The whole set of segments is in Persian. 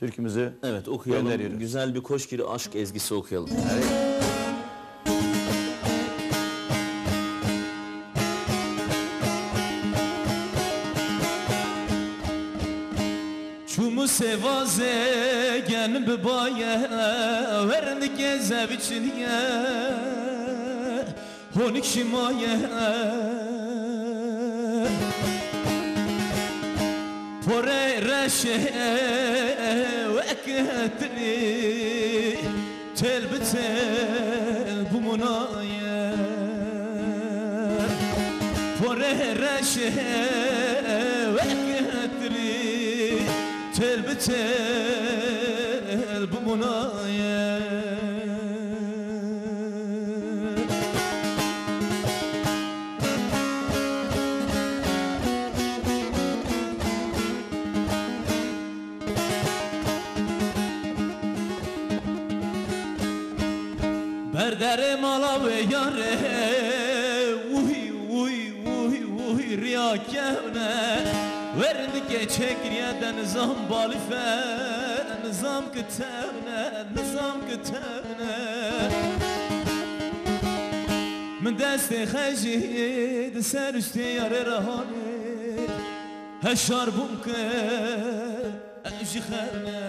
türkümüzü Evet, okuyalım. gönderiyoruz. Güzel bir Koşgiri aşk ezgisi okuyalım. Evet. Çumu sevaze gen bebaye vernik geze biçiniye honik şimaye pore reşe veketri tel betel bu munaye pore reşe veketri tel betel bu munaye berdere mala ve yare uy uy uy uy riya kevne verdi geçekriyeden nizam balife nizam kitevne nizam kitevne من دست خجید سر اشتیار رهانه هشار بوم که امشي خانه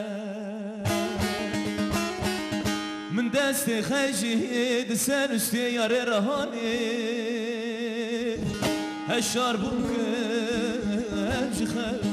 من دست خجید سر اشتیار رهانه هشار بوم که امشي خانه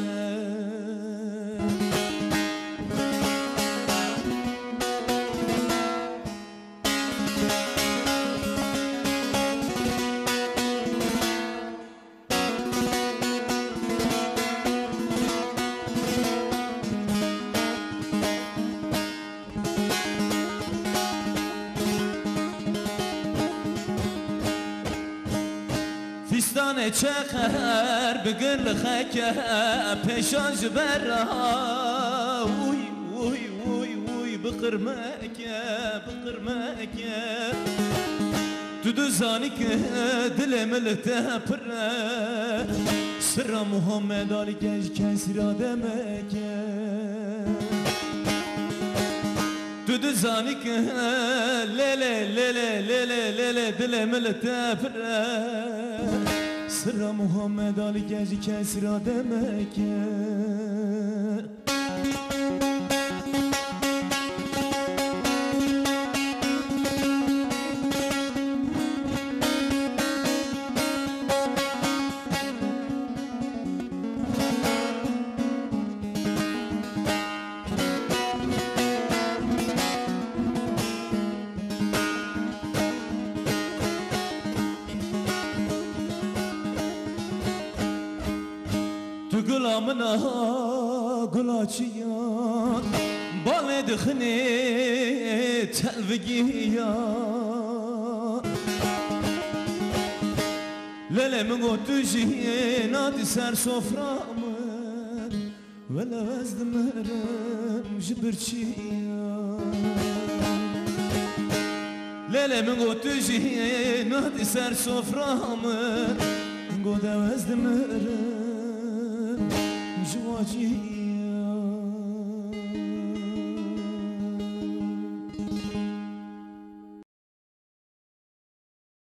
فستان چخر بگل خکه پیشان جبرها وی وی وی وی بقرمکه بقرمکه تو دزانی که دل ملته پره سر محمد علی کش کسی را دمکه تو دزانی که لیله لیله لیله لیله دل ملته پره سر محمد علی کش کسی را دمکه گلامنا گلاچیان بال دخنه تلوگیان لیله من گوتو جیناتی سر سفرامن ولا وزد مرم جبرچیان لیله من گوتو جیناتی سر سفرامن گوده وزد مرم جواجی